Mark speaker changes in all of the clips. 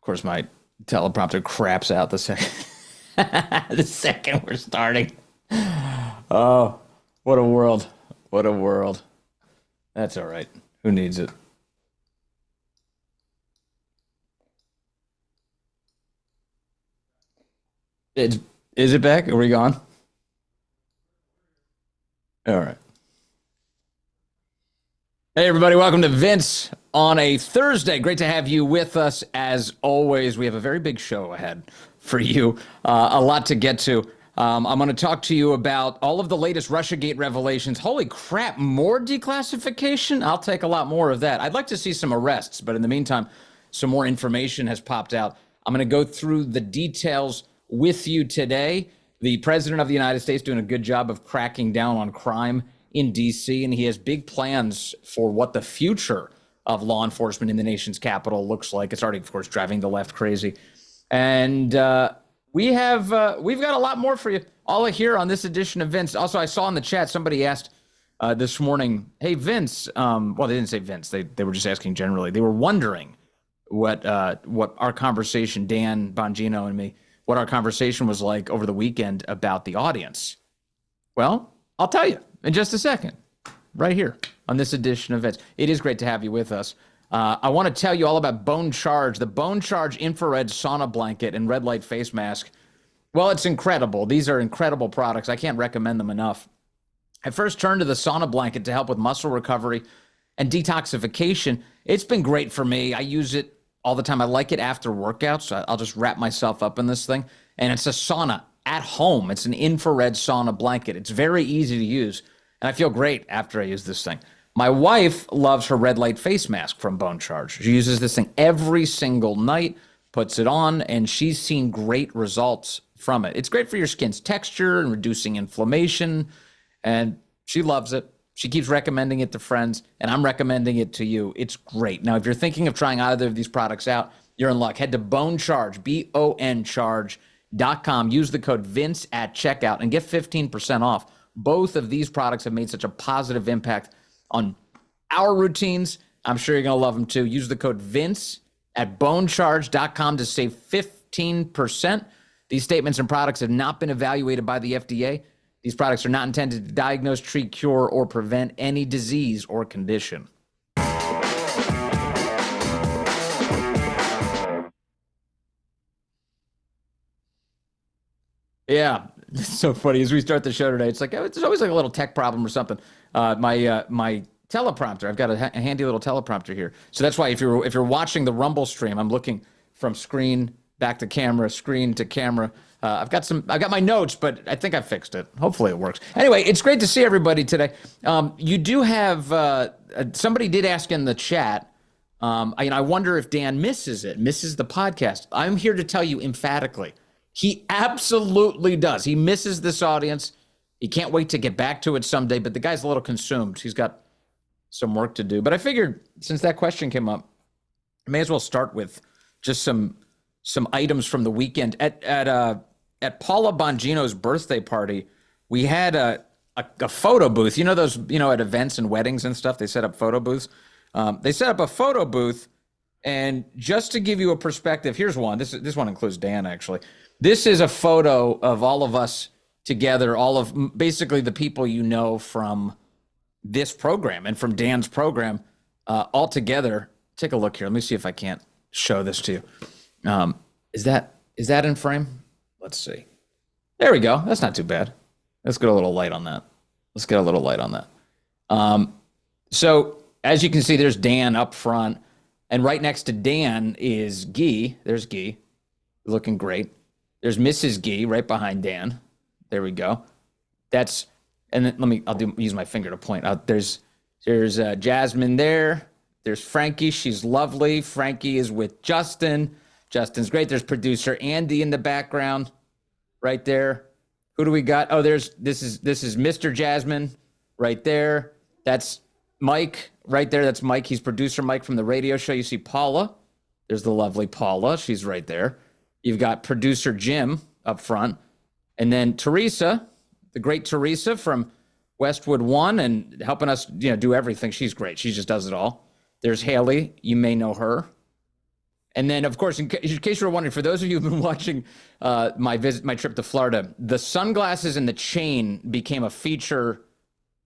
Speaker 1: course, my teleprompter craps out the second the second we're starting. Oh, what a world. What a world. That's all right. Who needs it? It's, is it back? Are we gone? All right. Hey, everybody. Welcome to Vince on a Thursday. Great to have you with us. As always, we have a very big show ahead for you. A lot to get to. I'm going to talk to you about all of the latest Russiagate revelations. Holy crap, more declassification? I'll take a lot more of that. I'd like to see some arrests, but in the meantime, some more information has popped out. I'm going to go through the details with you today. The President of the United States doing a good job of cracking down on crime in D.C., and he has big plans for what the future of law enforcement in the nation's capital looks like. It's already, of course, driving the left crazy. And we've got a lot more for you all here on this edition of Vince. Also, I saw in the chat somebody asked this morning, hey, Vince, well, they didn't say Vince. They were just asking generally. They were wondering what our conversation, Dan Bongino and me, what our conversation was like over the weekend about the audience. Well, I'll tell you in just a second, right here on this edition of Vince. It is great to have you with us. I want to tell you all about Bone Charge, the Bone Charge infrared sauna blanket and red light face mask. Well, it's incredible. These are incredible products. I can't recommend them enough. I first turned to the sauna blanket to help with muscle recovery and detoxification. It's been great for me. I use it all the time. I like it after workouts. I'll just wrap myself up in this thing. And it's a sauna at home. It's an infrared sauna blanket. It's very easy to use. And I feel great after I use this thing. My wife loves her red light face mask from Bone Charge. She uses this thing every single night, puts it on, and she's seen great results from it. It's great for your skin's texture and reducing inflammation, and she loves it. She keeps recommending it to friends, and I'm recommending it to you. It's great. Now, if you're thinking of trying either of these products out, you're in luck. Head to Bone Charge, BON Charge.com. Use the code VINCE at checkout and get 15% off. Both of these products have made such a positive impact on our routines. I'm sure you're going to love them too. Use the code VINCE at bonecharge.com to save 15%. These statements and products have not been evaluated by the FDA. These products are not intended to diagnose, treat, cure, or prevent any disease or condition. Yeah, it's so funny. As we start the show today, it's like it's always like a little tech problem or something. My teleprompter, I've got a handy little teleprompter here. So that's why if you're watching the Rumble stream, I'm looking from screen back to camera, screen to camera. I've got my notes, but I think I fixed it. Hopefully it works. Anyway, it's great to see everybody today. You do have somebody did ask in the chat. I wonder if Dan misses the podcast. I'm here to tell you emphatically, he absolutely does. He misses this audience. He can't wait to get back to it someday, but the guy's a little consumed. He's got some work to do. But I figured since that question came up, I may as well start with just some items from the weekend. At Paula Bongino's birthday party, we had a photo booth. You know those, at events and weddings and stuff, they set up photo booths. They set up a photo booth, and just to give you a perspective, here's one. This one includes Dan, actually. This is a photo of all of us together, all of basically the people you know from this program and from Dan's program, all together. Take a look here. Let me see if I can't show this to you. Is that in frame? Let's see. There we go. That's not too bad. Let's get a little light on that. So as you can see, there's Dan up front, and right next to Dan is Guy. There's Guy, looking great. There's Mrs. Guy right behind Dan. There we go. And then I'll use my finger to point out. There's Jasmine there. There's Frankie. She's lovely. Frankie is with Justin. Justin's great. There's producer Andy in the background right there. Who do we got? Oh, this is Mr. Jasmine right there. That's Mike right there. That's Mike. He's producer Mike from the radio show. You see Paula. There's the lovely Paula. She's right there. You've got producer Jim up front. And then Teresa, the great Teresa from Westwood One and helping us, do everything. She's great. She just does it all. There's Haley. You may know her. And then, of course, in case you were wondering, for those of you who've been watching my trip to Florida, the sunglasses and the chain became a feature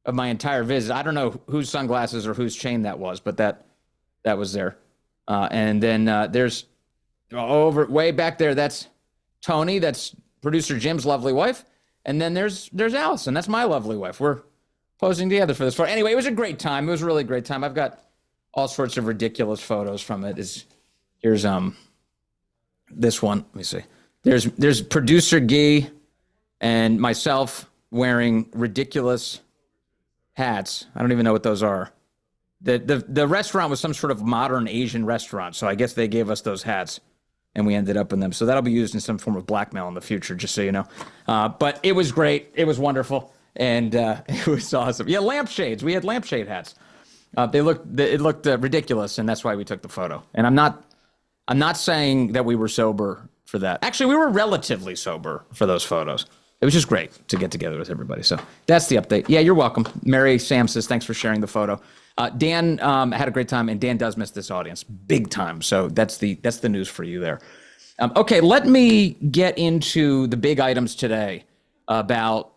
Speaker 1: of my entire visit. I don't know whose sunglasses or whose chain that was, but that was there. And then there's over way back there. That's Tony. That's producer Jim's lovely wife. And then there's Allison. That's my lovely wife. We're posing together for this photo. Anyway, it was a great time. It was a really great time. I've got all sorts of ridiculous photos from it. Here's this one. Let me see. There's producer Guy and myself wearing ridiculous hats. I don't even know what those are. The restaurant was some sort of modern Asian restaurant, so I guess they gave us those hats, and we ended up in them. So that'll be used in some form of blackmail in the future, just so you know. But it was great. It was wonderful, and it was awesome. Yeah, lampshades. We had lampshade hats. It looked ridiculous, and that's why we took the photo. And I'm not saying that we were sober for that. Actually, we were relatively sober for those photos. It was just great to get together with everybody. So that's the update. Yeah, you're welcome. Mary Sam says, thanks for sharing the photo. Dan had a great time, and Dan does miss this audience big time. So that's the news for you there. Okay, let me get into the big items today about,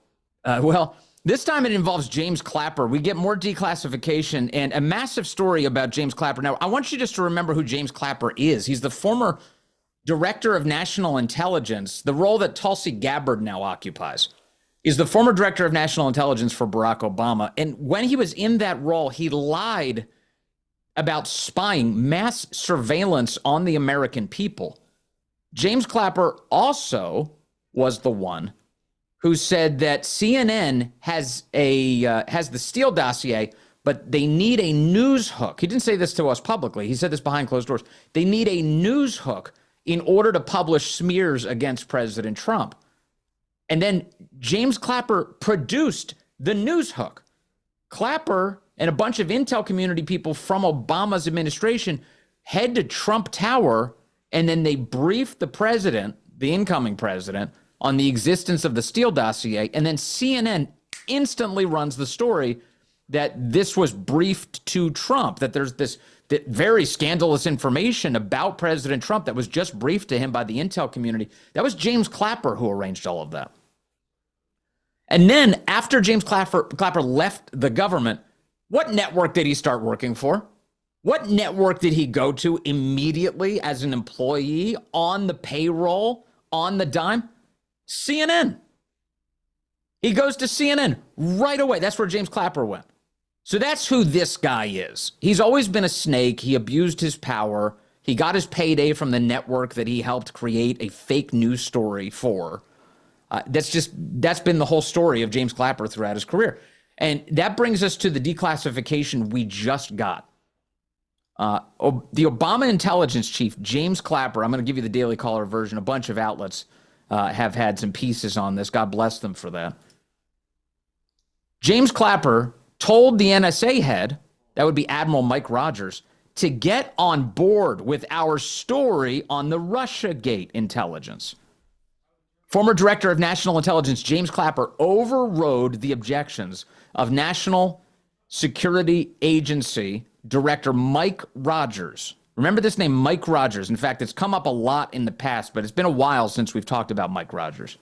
Speaker 1: this time it involves James Clapper. We get more declassification and a massive story about James Clapper. Now, I want you just to remember who James Clapper is. He's the former director of national intelligence, the role that Tulsi Gabbard now occupies. Is the former director of national intelligence for Barack Obama. And when he was in that role, he lied about spying, mass surveillance on the American people. James Clapper also was the one who said that CNN has the Steele dossier, but they need a news hook. He didn't say this to us publicly. He said this behind closed doors. They need a news hook in order to publish smears against President Trump. And then James Clapper produced the news hook. Clapper and a bunch of intel community people from Obama's administration head to Trump Tower, and then they brief the president, the incoming president, on the existence of the Steele dossier. And then CNN instantly runs the story that this was briefed to Trump, that there's that very scandalous information about President Trump that was just briefed to him by the intel community. That was James Clapper who arranged all of that. And then after James Clapper left the government, what network did he start working for? What network did he go to immediately as an employee on the payroll, on the dime? CNN. He goes to CNN right away. That's where James Clapper went. So that's who this guy is. He's always been a snake. He abused his power. He got his payday from the network that he helped create a fake news story for. That's been the whole story of James Clapper throughout his career. And that brings us to the declassification we just got. The Obama intelligence chief, James Clapper, I'm going to give you the Daily Caller version. A bunch of outlets have had some pieces on this. God bless them for that. James Clapper told the NSA head, that would be Admiral Mike Rogers, to get on board with our story on the Russiagate intelligence. Former Director of National Intelligence James Clapper overrode the objections of National Security Agency Director Mike Rogers. Remember this name, Mike Rogers. In fact, it's come up a lot in the past, but it's been a while since we've talked about Mike Rogers.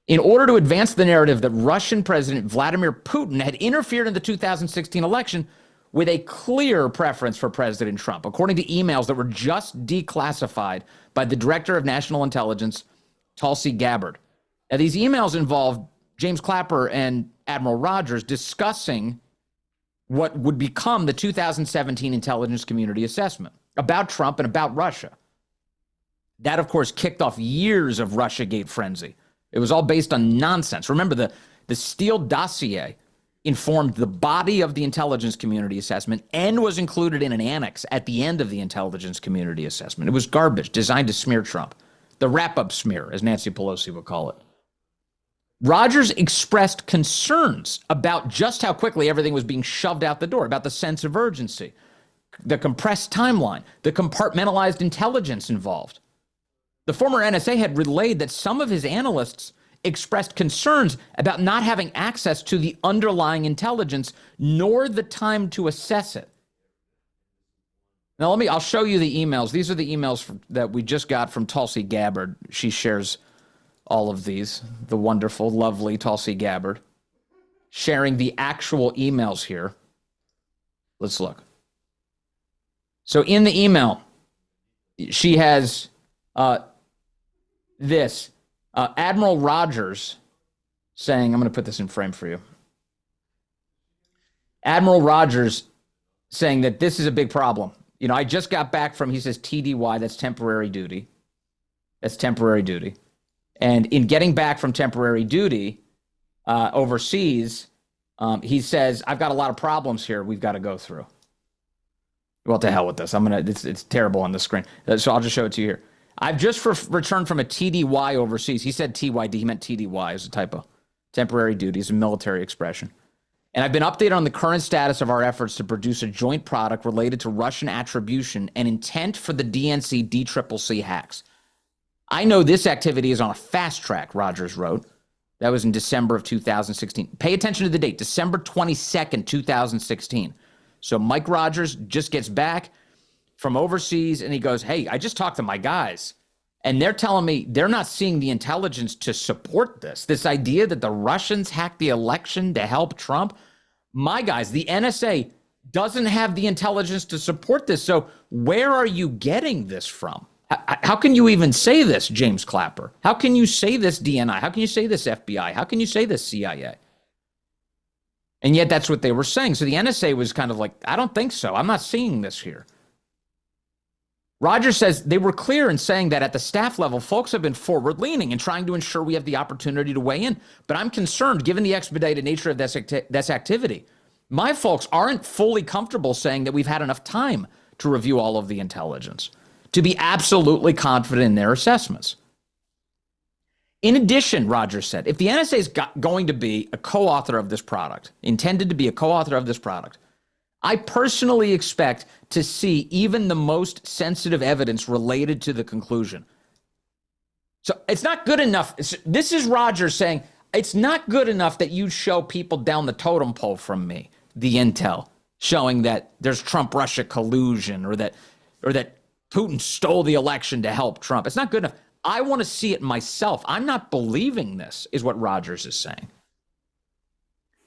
Speaker 1: In order to advance the narrative that Russian President Vladimir Putin had interfered in the 2016 election with a clear preference for President Trump, according to emails that were just declassified by the Director of National Intelligence, Tulsi Gabbard. Now, these emails involved James Clapper and Admiral Rogers discussing what would become the 2017 intelligence community assessment about Trump and about Russia. That, of course, kicked off years of Russiagate frenzy. It was all based on nonsense. Remember, the Steele dossier informed the body of the intelligence community assessment and was included in an annex at the end of the intelligence community assessment. It was garbage designed to smear Trump. The wrap-up smear, as Nancy Pelosi would call it. Rogers expressed concerns about just how quickly everything was being shoved out the door, about the sense of urgency, the compressed timeline, the compartmentalized intelligence involved. The former NSA had relayed that some of his analysts expressed concerns about not having access to the underlying intelligence, nor the time to assess it. Now, I'll show you the emails. These are the emails that we just got from Tulsi Gabbard. She shares all of these, the wonderful, lovely Tulsi Gabbard, sharing the actual emails here. Let's look. So in the email, she has this. Admiral Rogers saying, I'm going to put this in frame for you. Admiral Rogers saying that this is a big problem. You know, I just got back from, he says, TDY, that's temporary duty. That's temporary duty. And in getting back from temporary duty overseas, he says, I've got a lot of problems here we've got to go through. Well, to hell with this. It's terrible on the screen. So I'll just show it to you here. I've just returned from a TDY overseas. He said TYD. He meant TDY as a typo. Temporary duty is a military expression. And I've been updated on the current status of our efforts to produce a joint product related to Russian attribution and intent for the DNC DCCC hacks. I know this activity is on a fast track, Rogers wrote. That was in December of 2016. Pay attention to the date, December 22nd, 2016. So Mike Rogers just gets back from overseas and he goes, hey, I just talked to my guys and they're telling me they're not seeing the intelligence to support this. This idea that the Russians hacked the election to help Trump. My guys, the NSA doesn't have the intelligence to support this. So where are you getting this from? How can you even say this, James Clapper? How can you say this, DNI? How can you say this, FBI? How can you say this, CIA? And yet that's what they were saying. So the NSA was kind of like, I don't think so. I'm not seeing this here. Rogers says they were clear in saying that at the staff level, folks have been forward-leaning and trying to ensure we have the opportunity to weigh in. But I'm concerned, given the expedited nature of this activity, my folks aren't fully comfortable saying that we've had enough time to review all of the intelligence, to be absolutely confident in their assessments. In addition, Rogers said, if the NSA is going to be a co-author of this product, intended to be a co-author of this product, I personally expect to see even the most sensitive evidence related to the conclusion. So it's not good enough. This is Rogers saying, it's not good enough that you show people down the totem pole from me, the intel, showing that there's Trump-Russia collusion or that Putin stole the election to help Trump. It's not good enough. I want to see it myself. I'm not believing this, is what Rogers is saying.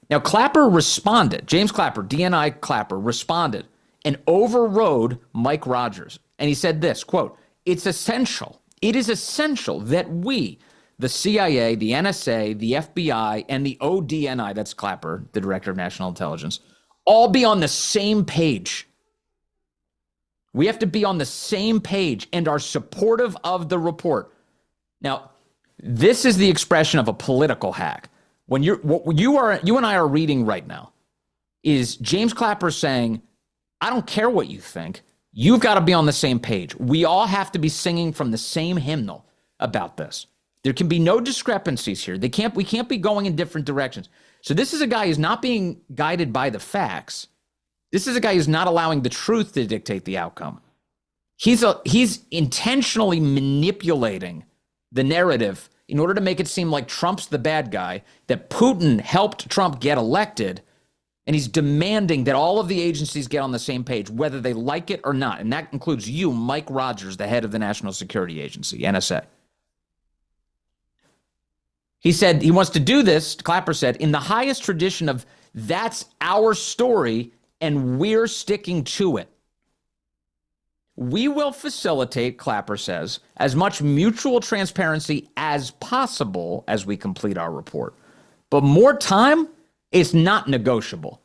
Speaker 1: Now, Clapper responded. James Clapper, DNI Clapper, responded and overrode Mike Rogers. And he said this, quote, it is essential that we, the CIA, the NSA, the FBI, and the ODNI, that's Clapper, the Director of National Intelligence, all be on the same page. We have to be on the same page and are supportive of the report. Now, this is the expression of a political hack. What you and I are reading right now is James Clapper saying, I don't care what you think. You've got to be on the same page. We all have to be singing from the same hymnal about this. There can be no discrepancies here. We can't be going in different directions. So this is a guy who's not being guided by the facts. This is a guy who's not allowing the truth to dictate the outcome. He's intentionally manipulating the narrative in order to make it seem like Trump's the bad guy, that Putin helped Trump get elected, and he's demanding that all of the agencies get on the same page, whether they like it or not. And that includes you, Mike Rogers, the head of the National Security Agency, NSA. He said he wants to do this, Clapper said, in the highest tradition of that's our story and we're sticking to it. We will facilitate, Clapper says, as much mutual transparency as possible as we complete our report. But more time is not negotiable.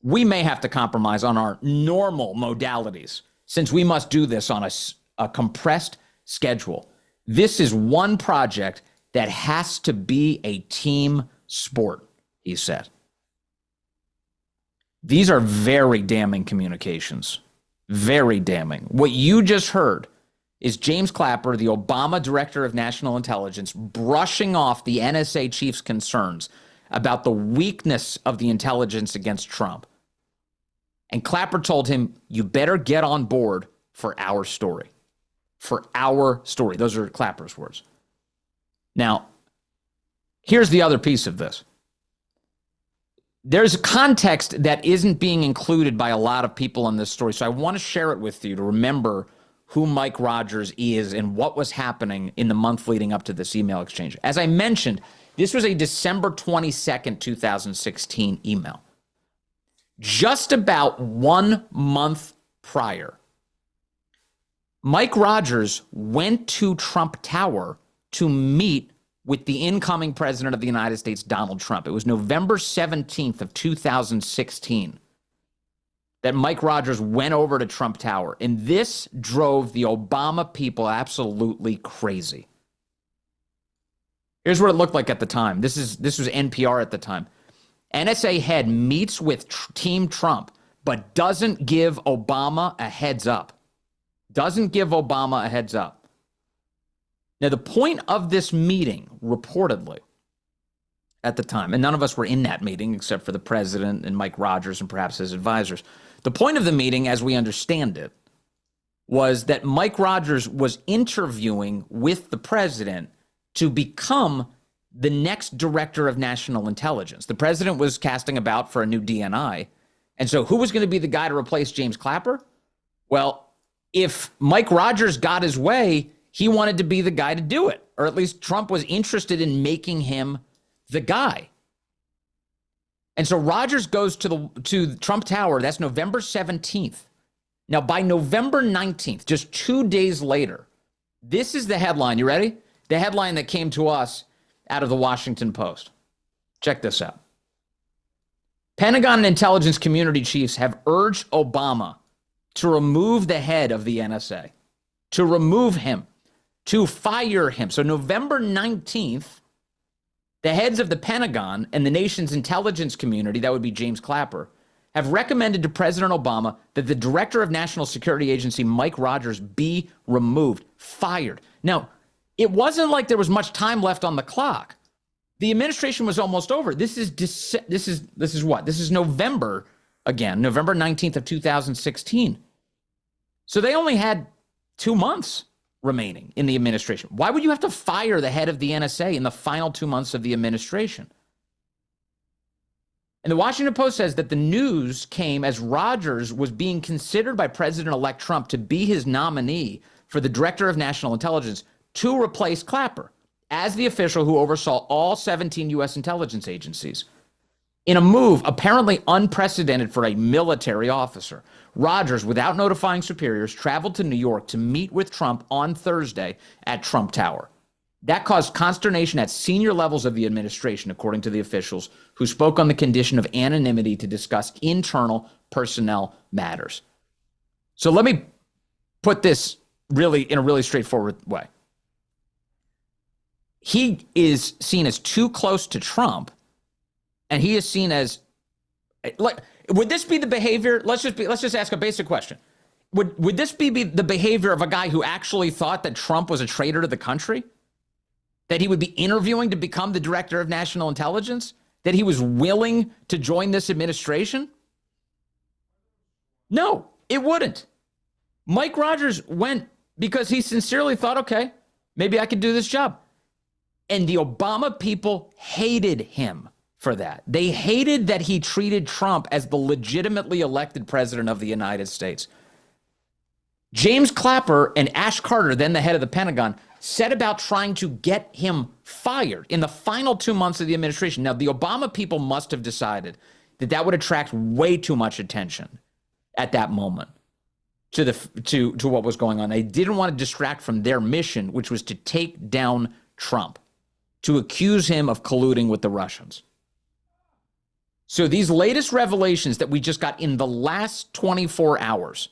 Speaker 1: We may have to compromise on our normal modalities since we must do this on a compressed schedule. This is one project that has to be a team sport, he said. These are very damning communications. Very damning. What you just heard is James Clapper, the Obama Director of National Intelligence, brushing off the NSA chief's concerns about the weakness of the intelligence against Trump. And Clapper told him, you better get on board for our story. For our story. Those are Clapper's words. Now, here's the other piece of this. there's a context that isn't being included by a lot of people in this story. So I want to share it with you to remember who Mike Rogers is and what was happening in the month leading up to this email exchange. As I mentioned, this was a December 22nd, 2016 email. Just about 1 month prior, Mike Rogers went to Trump Tower to meet with the incoming president of the United States, Donald Trump. It was November 17th of 2016 that Mike Rogers went over to Trump Tower, and this drove the Obama people absolutely crazy. Here's what it looked like at the time. This was NPR at the time. NSA head meets with Team Trump, but doesn't give Obama a heads up. Doesn't give Obama a heads up. Now, the point of this meeting, reportedly, at the time, and none of us were in that meeting except for the president and Mike Rogers and perhaps his advisors. The point of the meeting, as we understand it, was that Mike Rogers was interviewing with the president to become the next director of national intelligence. The president was casting about for a new DNI. And so who was going to be the guy to replace James Clapper? Well, if Mike Rogers got his way, he wanted to be the guy to do it, or at least Trump was interested in making him the guy. And so Rogers goes to Trump Tower. That's November 17th. Now, by November 19th, just 2 days later, this is the headline. You ready? The headline that came to us out of the Washington Post. Check this out. Pentagon and intelligence community chiefs have urged Obama to remove the head of the NSA, to remove him, to fire him. So November 19th, the heads of the Pentagon and the nation's intelligence community, that would be James Clapper, have recommended to President Obama that the director of National Security Agency, Mike Rogers, be removed, fired. Now, it wasn't like there was much time left on the clock. The administration was almost over. This is what? This is November, again, November 19th of 2016. So they only had 2 months remaining in the administration. Why would you have to fire the head of the NSA in the final 2 months of the administration? And the Washington Post says that the news came as Rogers was being considered by President-elect Trump to be his nominee for the Director of National Intelligence to replace Clapper as the official who oversaw all 17 U.S. intelligence agencies. In a move apparently unprecedented for a military officer, Rogers, without notifying superiors, traveled to New York to meet with Trump on Thursday at Trump Tower. That caused consternation at senior levels of the administration, according to the officials who spoke on the condition of anonymity to discuss internal personnel matters. So let me put this really in a really straightforward way. He is seen as too close to Trump, and he is seen as, like, would this be the behavior? Let's just ask a basic question. Would this be the behavior of a guy who actually thought that Trump was a traitor to the country? That he would be interviewing to become the director of national intelligence? That he was willing to join this administration? No, it wouldn't. Mike Rogers went because he sincerely thought, okay, maybe I could do this job. And the Obama people hated him for that. They hated that he treated Trump as the legitimately elected president of the United States. James Clapper and Ash Carter, then the head of the Pentagon, set about trying to get him fired in the final 2 months of the administration. Now, the Obama people must have decided that that would attract way too much attention at that moment to what was going on. They didn't want to distract from their mission, which was to take down Trump, to accuse him of colluding with the Russians. So these latest revelations that we just got in the last 24 hours,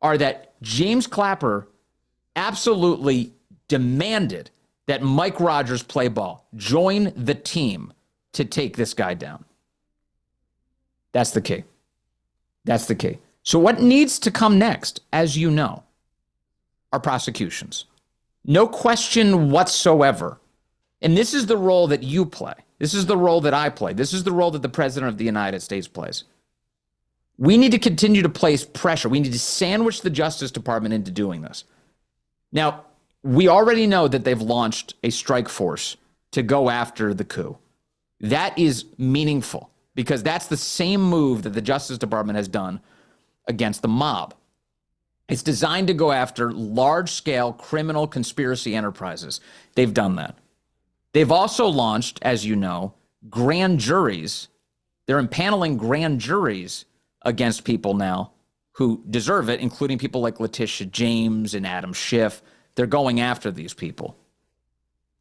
Speaker 1: are that James Clapper absolutely demanded that Mike Rogers play ball, join the team to take this guy down. That's the key. That's the key. So what needs to come next, as you know, are prosecutions. No question whatsoever. And this is the role that you play. This is the role that I play. This is the role that the President of the United States plays. We need to continue to place pressure. We need to sandwich the Justice Department into doing this. Now, we already know that they've launched a strike force to go after the coup. That is meaningful because that's the same move that the Justice Department has done against the mob. It's designed to go after large-scale criminal conspiracy enterprises. They've done that. They've also launched, as you know, grand juries. They're impaneling grand juries against people now who deserve it, including people like Letitia James and Adam Schiff. They're going after these people.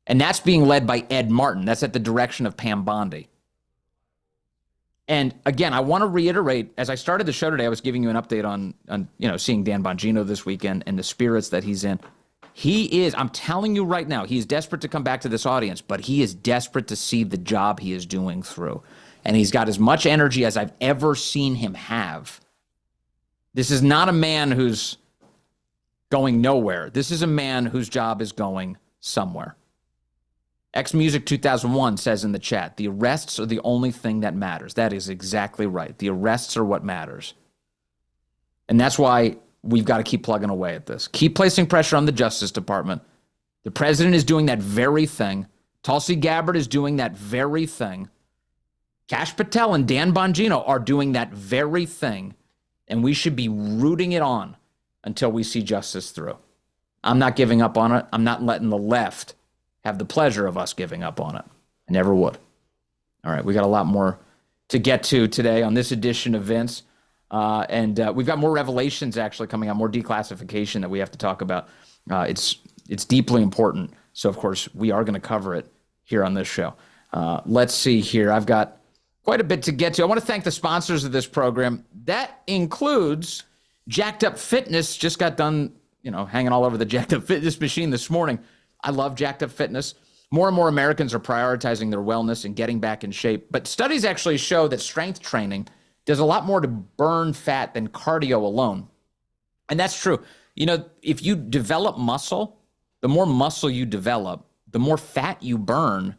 Speaker 1: And that's being led by Ed Martin. That's at the direction of Pam Bondi. And again, I want to reiterate, as I started the show today, I was giving you an update on seeing Dan Bongino this weekend and the spirits that he's in. He is, I'm telling you right now, he is desperate to come back to this audience, but he is desperate to see the job he is doing through. And he's got as much energy as I've ever seen him have. This is not a man who's going nowhere. This is a man whose job is going somewhere. Xmusic 2001 says in the chat, the arrests are the only thing that matters. That is exactly right. The arrests are what matters. And that's why we've got to keep plugging away at this. Keep placing pressure on the Justice Department. The president is doing that very thing. Tulsi Gabbard is doing that very thing. Kash Patel and Dan Bongino are doing that very thing. And we should be rooting it on until we see justice through. I'm not giving up on it. I'm not letting the left have the pleasure of us giving up on it. I never would. All right, we got a lot more to get to today on this edition of Vince. And we've got more revelations actually coming out, more declassification that we have to talk about. It's deeply important. So, of course, we are going to cover it here on this show. Let's see here. I've got quite a bit to get to. I want to thank the sponsors of this program. That includes Jacked Up Fitness. Just got done, hanging all over the Jacked Up Fitness machine this morning. I love Jacked Up Fitness. More and more Americans are prioritizing their wellness and getting back in shape. But studies actually show that strength training does a lot more to burn fat than cardio alone. And that's true. If you develop muscle, the more muscle you develop, the more fat you burn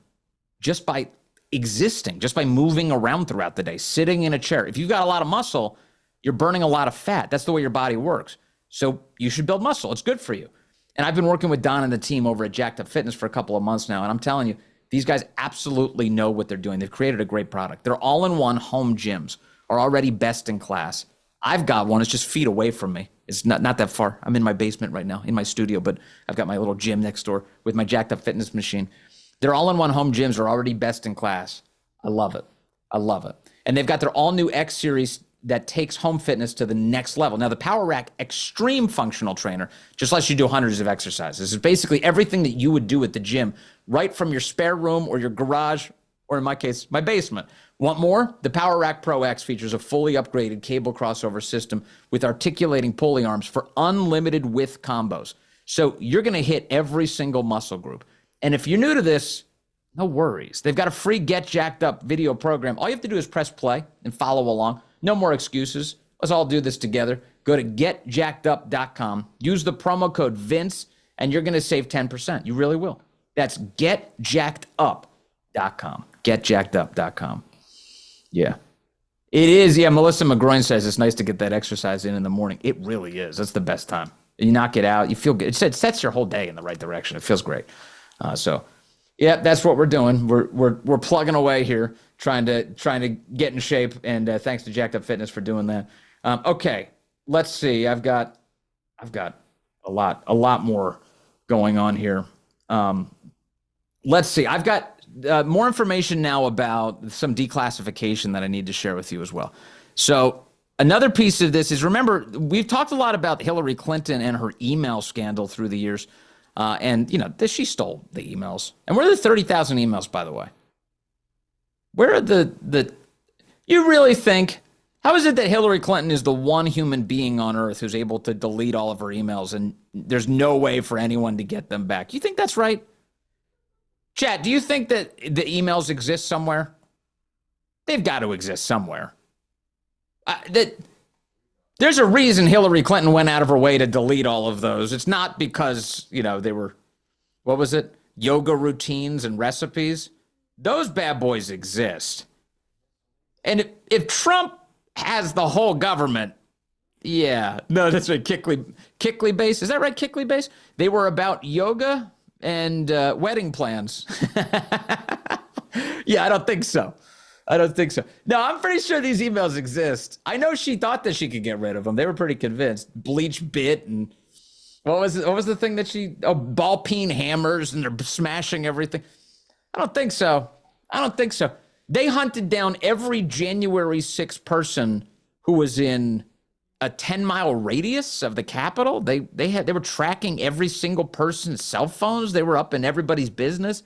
Speaker 1: just by existing, just by moving around throughout the day, sitting in a chair. If you've got a lot of muscle, you're burning a lot of fat. That's the way your body works. So you should build muscle. It's good for you. And I've been working with Don and the team over at Jacked Up Fitness for a couple of months now. And I'm telling you, these guys absolutely know what they're doing. They've created a great product. Their all-in-one home gyms are already best in class. I've got one. It's just feet away from me. It's not that far. I'm in my basement right now, in my studio, but I've got my little gym next door with my Jacked Up Fitness machine. Their all-in-one home gyms are already best in class. I love it. I love it. And they've got their all-new X Series that takes home fitness to the next level. Now, the Power Rack Extreme Functional Trainer just lets you do hundreds of exercises. It's basically everything that you would do at the gym, right from your spare room or your garage, or in my case, my basement. Want more? The Power Rack Pro X features a fully upgraded cable crossover system with articulating pulley arms for unlimited width combos. So you're going to hit every single muscle group. And if you're new to this, no worries. They've got a free Get Jacked Up video program. All you have to do is press play and follow along. No more excuses. Let's all do this together. Go to getjackedup.com. Use the promo code Vince, and you're going to save 10%. You really will. That's getjackedup.com. Getjackedup.com. Yeah. It is. Yeah, Melissa McGroin says it's nice to get that exercise in the morning. It really is. That's the best time. You knock it out. You feel good. It sets your whole day in the right direction. It feels great. Yeah, that's what we're doing. We're plugging away here, trying to get in shape. And thanks to Jacked Up Fitness for doing that. Okay, let's see. I've got a lot more going on here. Let's see. I've got more information now about some declassification that I need to share with you as well. So another piece of this is, remember, we've talked a lot about Hillary Clinton and her email scandal through the years. And she stole the emails. And where are the 30,000 emails, by the way? Where are the you really think, how is it that Hillary Clinton is the one human being on earth who's able to delete all of her emails and there's no way for anyone to get them back? You think that's right? Chat, do you think that the emails exist somewhere? They've got to exist somewhere. There's a reason Hillary Clinton went out of her way to delete all of those. It's not because, they were, what was it? Yoga routines and recipes. Those bad boys exist. And if Trump has the whole government, yeah. No, that's right. Kickley base. Is that right? Kickley base? They were about yoga and wedding plans. Yeah, I don't think so. I don't think so. No, I'm pretty sure these emails exist. I know she thought that she could get rid of them. They were pretty convinced. Bleach bit and what was it? What was the thing that she? Oh, ball peen hammers and they're smashing everything. I don't think so. I don't think so. They hunted down every January 6th person who was in a 10-mile radius of the Capitol. They were tracking every single person's cell phones. They were up in everybody's business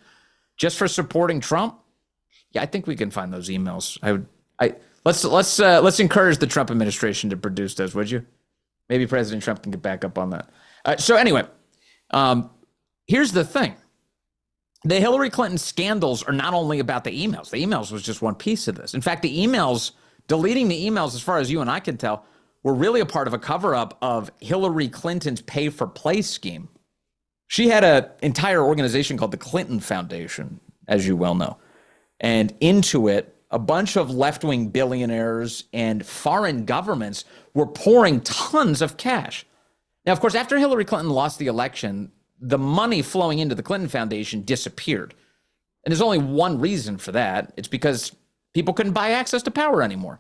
Speaker 1: just for supporting Trump. Yeah, I think we can find those emails. Let's encourage the Trump administration to produce those, would you? Maybe President Trump can get back up on that. So anyway, here's the thing. The Hillary Clinton scandals are not only about the emails. The emails was just one piece of this. In fact, the emails, deleting the emails, as far as you and I can tell, were really a part of a cover-up of Hillary Clinton's pay-for-play scheme. She had an entire organization called the Clinton Foundation, as you well know. And into it, a bunch of left-wing billionaires and foreign governments were pouring tons of cash. Now, of course, after Hillary Clinton lost the election, the money flowing into the Clinton Foundation disappeared. And there's only one reason for that. It's because people couldn't buy access to power anymore.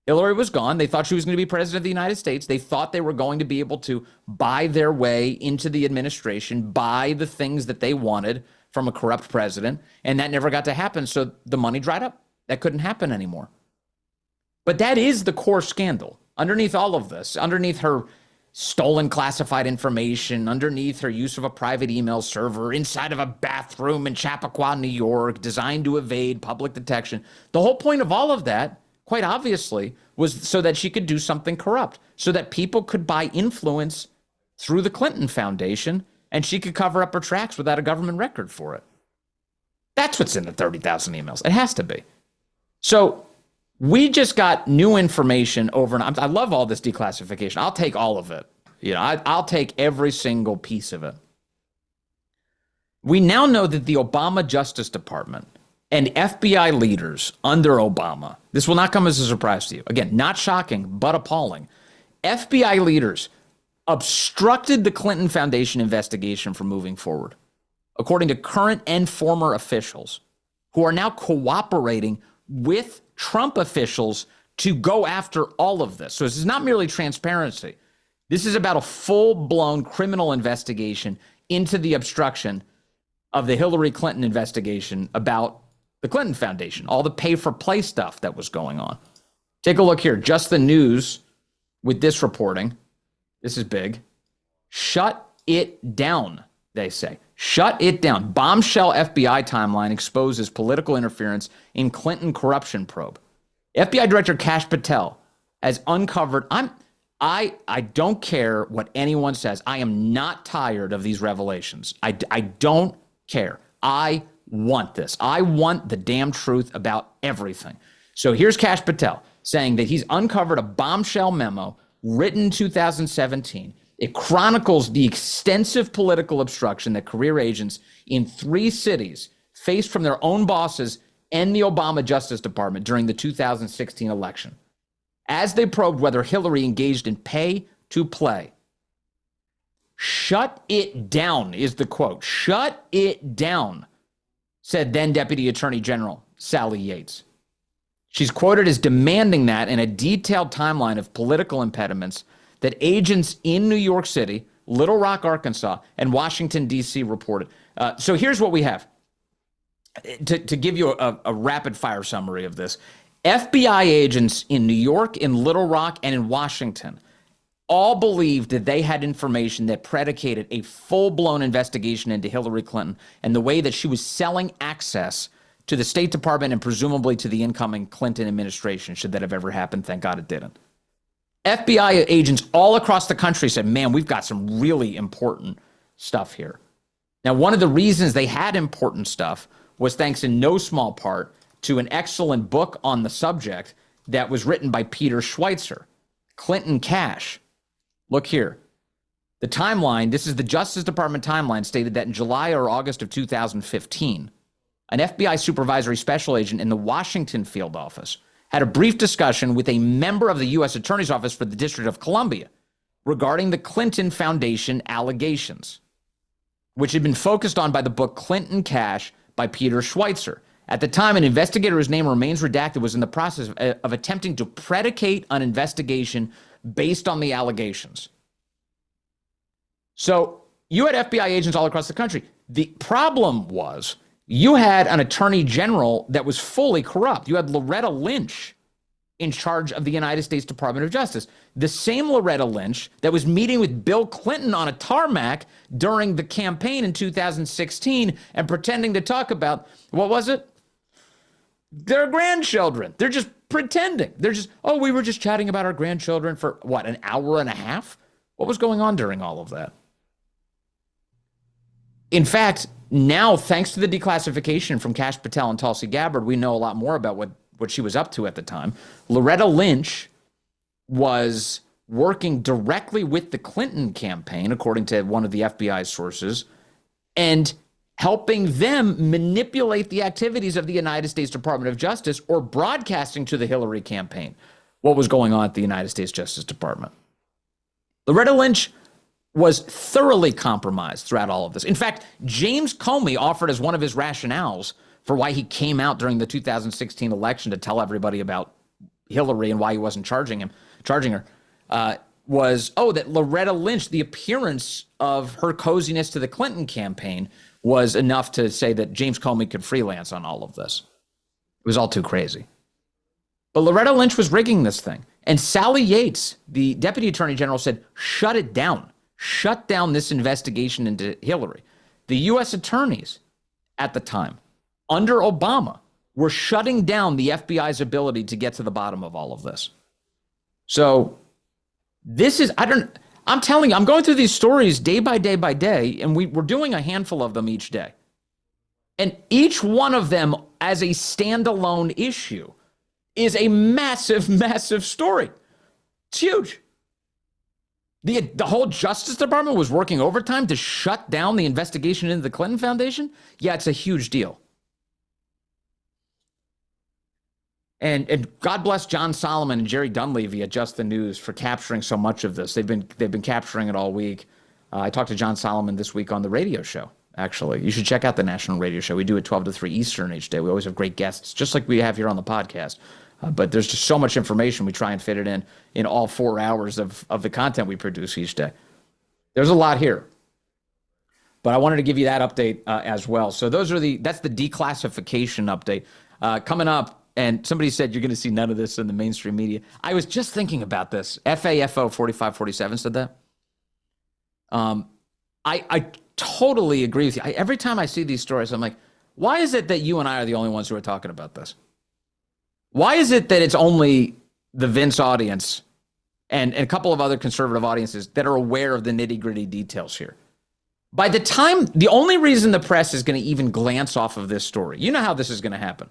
Speaker 1: Hillary was gone. They thought she was going to be president of the United States. They thought they were going to be able to buy their way into the administration, buy the things that they wanted from a corrupt president. And that never got to happen. So the money dried up. That couldn't happen anymore. But that is the core scandal. Underneath all of this, underneath her stolen classified information, underneath her use of a private email server, inside of a bathroom in Chappaqua, New York, designed to evade public detection. The whole point of all of that, quite obviously, was so that she could do something corrupt, so that people could buy influence through the Clinton Foundation, and she could cover up her tracks without a government record for it. That's what's in the 30,000 emails. It has to be. So we just got new information over, and I love all this declassification. I'll take all of it. I'll take every single piece of it. We now know that the Obama Justice Department and FBI leaders under Obama, this will not come as a surprise to you. Again, not shocking, but appalling. FBI leaders obstructed the Clinton Foundation investigation from moving forward, according to current and former officials who are now cooperating with Trump officials to go after all of this. So this is not merely transparency. This is about a full-blown criminal investigation into the obstruction of the Hillary Clinton investigation about the Clinton Foundation, all the pay-for-play stuff that was going on. Take a look here. Just the News with this reporting. This is big. Shut it down, they say. Shut it down. Bombshell FBI timeline exposes political interference in Clinton corruption probe. FBI Director Kash Patel has uncovered. I don't care what anyone says. I am not tired of these revelations. I don't care. I want this. I want the damn truth about everything. So here's Kash Patel saying that he's uncovered a bombshell memo written in 2017. It chronicles the extensive political obstruction that career agents in 3 cities faced from their own bosses and the Obama Justice Department during the 2016 election, as they probed whether Hillary engaged in pay to play. Shut it down is the quote. Shut it down, said then Deputy Attorney General Sally Yates. She's quoted as demanding that in a detailed timeline of political impediments that agents in New York City, Little Rock, Arkansas, and Washington, D.C. reported. So here's what we have. To give you a rapid-fire summary of this, FBI agents in New York, in Little Rock, and in Washington all believed that they had information that predicated a full-blown investigation into Hillary Clinton and the way that she was selling access to the State Department and presumably to the incoming Clinton administration, should that have ever happened. Thank God it didn't. FBI agents all across the country said, man, we've got some really important stuff here. Now, one of the reasons they had important stuff was thanks in no small part to an excellent book on the subject that was written by Peter Schweitzer, Clinton Cash. Look here. The timeline, this is the Justice Department timeline, stated that in July or August of 2015, an FBI supervisory special agent in the Washington field office had a brief discussion with a member of the U.S. Attorney's Office for the District of Columbia regarding the Clinton Foundation allegations, which had been focused on by the book Clinton Cash by Peter Schweitzer. At the time, an investigator whose name remains redacted was in the process of attempting to predicate an investigation based on the allegations. So you had FBI agents all across the country. The problem was you had an attorney general that was fully corrupt. You had Loretta Lynch in charge of the United States Department of Justice. The same Loretta Lynch that was meeting with Bill Clinton on a tarmac during the campaign in 2016 and pretending to talk about, what was it? Their grandchildren. They're just pretending. They're just, oh, we were just chatting about our grandchildren for, what, an hour and a half? What was going on during all of that? In fact, now, thanks to the declassification from Kash Patel and Tulsi Gabbard, we know a lot more about what she was up to at the time. Loretta Lynch was working directly with the Clinton campaign, according to one of the FBI sources, and helping them manipulate the activities of the United States Department of Justice, or broadcasting to the Hillary campaign what was going on at the United States Justice Department. Loretta Lynch was thoroughly compromised throughout all of this. In fact, James Comey offered as one of his rationales for why he came out during the 2016 election to tell everybody about Hillary and why he wasn't charging her, was, that Loretta Lynch, the appearance of her coziness to the Clinton campaign, was enough to say that James Comey could freelance on all of this. It was all too crazy. But Loretta Lynch was rigging this thing. And Sally Yates, the Deputy Attorney General, said, shut it down. Shut down this investigation into Hillary. The U.S. attorneys at the time, under Obama, were shutting down the FBI's ability to get to the bottom of all of this. So this is, I'm telling you, I'm going through these stories day by day by day, and we're doing a handful of them each day. And each one of them as a standalone issue is a massive, massive story. It's huge. The whole Justice Department was working overtime to shut down the investigation into the Clinton Foundation? Yeah, it's a huge deal. And God bless John Solomon and Jerry Dunleavy at Just the News for capturing so much of this. They've been capturing it all week. I talked to John Solomon this week on the radio show, actually. You should check out the national radio show. We do it 12 to 3 Eastern each day. We always have great guests, just like we have here on the podcast. But there's just so much information. We try and fit it in all 4 hours of the content we produce each day. There's a lot here. But I wanted to give you that update as well. So that's the declassification update. Coming up, and somebody said you're going to see none of this in the mainstream media. I was just thinking about this. FAFO 4547 said that. I totally agree with you. Every time I see these stories, I'm like, why is it that you and I are the only ones who are talking about this? Why is it that it's only the Vince audience and a couple of other conservative audiences that are aware of the nitty-gritty details here? By the time, the only reason the press is going to even glance off of this story, you know how this is going to happen.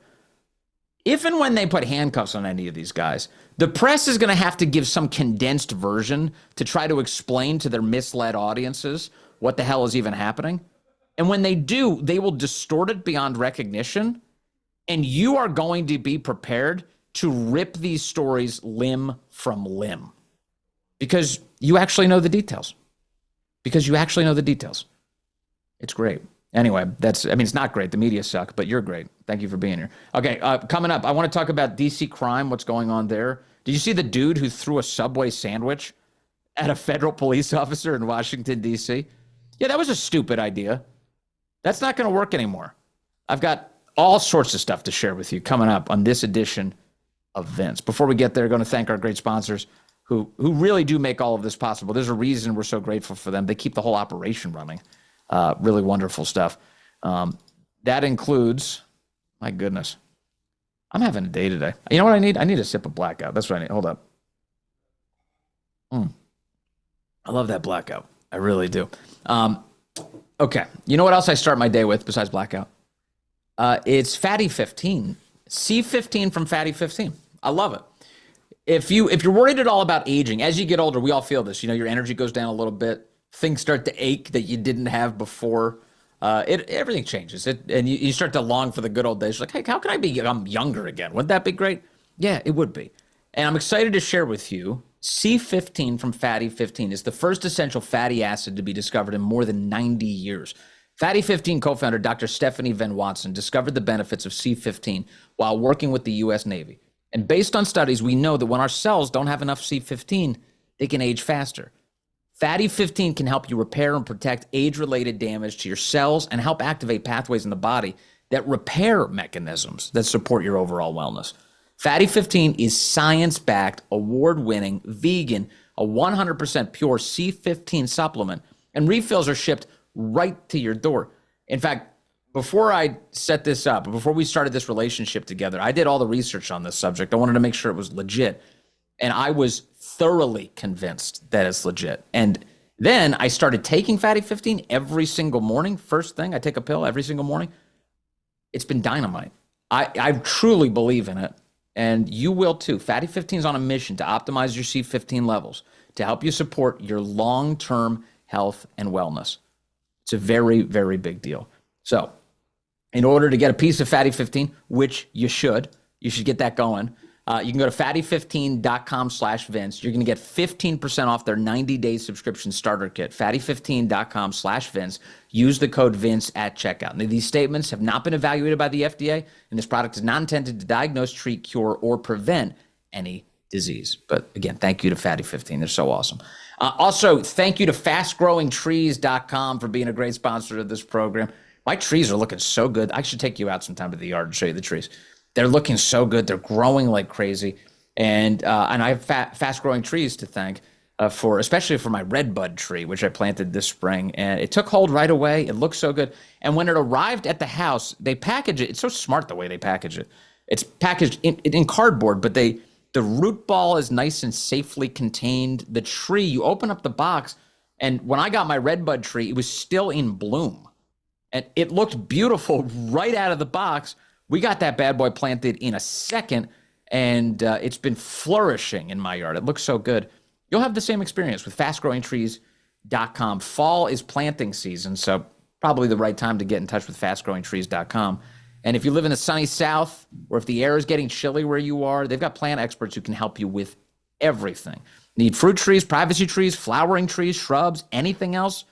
Speaker 1: If and when they put handcuffs on any of these guys, the press is going to have to give some condensed version to try to explain to their misled audiences what the hell is even happening. And when they do, they will distort it beyond recognition. And you are going to be prepared to rip these stories limb from limb because you actually know the details. It's great. Anyway, it's not great. The media suck, but you're great. Thank you for being here. Okay, coming up, I want to talk about DC crime, what's going on there. Did you see the dude who threw a Subway sandwich at a federal police officer in Washington, D.C.? Yeah, that was a stupid idea. That's not going to work anymore. I've got all sorts of stuff to share with you coming up on this edition of Vince. Before we get there, going to thank our great sponsors who really do make all of this possible. There's a reason we're so grateful for them. They keep the whole operation running. Really wonderful stuff. That includes, my goodness, I'm having a day today. You know what I need? I need a sip of blackout. That's what I need. Hold up. I love that blackout. I really do. Okay. You know what else I start my day with besides blackout? It's Fatty 15. C15 from Fatty 15. I love it. If you're worried at all about aging, as you get older, we all feel this. You know, your energy goes down a little bit. Things start to ache that you didn't have before. Everything changes. And you start to long for the good old days. You're like, hey, how can I become younger again? Wouldn't that be great? Yeah, it would be. And I'm excited to share with you C15 from Fatty 15 is the first essential fatty acid to be discovered in more than 90 years. Fatty 15 co-founder Dr. Stephanie Van Watson discovered the benefits of C15 while working with the U.S. Navy. And based on studies, we know that when our cells don't have enough C15, they can age faster. Fatty 15 can help you repair and protect age-related damage to your cells and help activate pathways in the body that repair mechanisms that support your overall wellness. Fatty 15 is science-backed, award-winning, vegan, a 100% pure C15 supplement, and refills are shipped right to your door. In fact, before I set this up, before we started this relationship together, I did all the research on this subject. I wanted to make sure it was legit, and I was thoroughly convinced that it's legit. And then I started taking Fatty 15 every single morning. First thing, I take a pill every single morning. It's been dynamite. I truly believe in it, and you will too. Fatty 15 is on a mission to optimize your C15 levels to help you support your long-term health and wellness. It's a very, very big deal. So in order to get a piece of Fatty 15, which you should get that going. You can go to fatty15.com/Vince. You're going to get 15% off their 90-day subscription starter kit, fatty15.com/Vince. Use the code Vince at checkout. Now, these statements have not been evaluated by the FDA, and this product is not intended to diagnose, treat, cure, or prevent any disease. But again, thank you to Fatty 15. They're so awesome. Also, thank you to fastgrowingtrees.com for being a great sponsor of this program. My trees are looking so good. I should take you out sometime to the yard and show you the trees. They're looking so good. They're growing like crazy. And I have fast-growing trees to thank especially for my redbud tree, which I planted this spring. And it took hold right away. It looks so good. And when it arrived at the house, they package it. It's so smart the way they package it. It's packaged in cardboard, but the root ball is nice and safely contained. The tree, you open up the box, and when I got my redbud tree, it was still in bloom. And it looked beautiful right out of the box. We got that bad boy planted in a second, and it's been flourishing in my yard. It looks so good. You'll have the same experience with fastgrowingtrees.com. Fall is planting season, so probably the right time to get in touch with fastgrowingtrees.com. And if you live in the sunny south, or if the air is getting chilly where you are, they've got plant experts who can help you with everything. Need fruit trees, privacy trees, flowering trees, shrubs, anything else?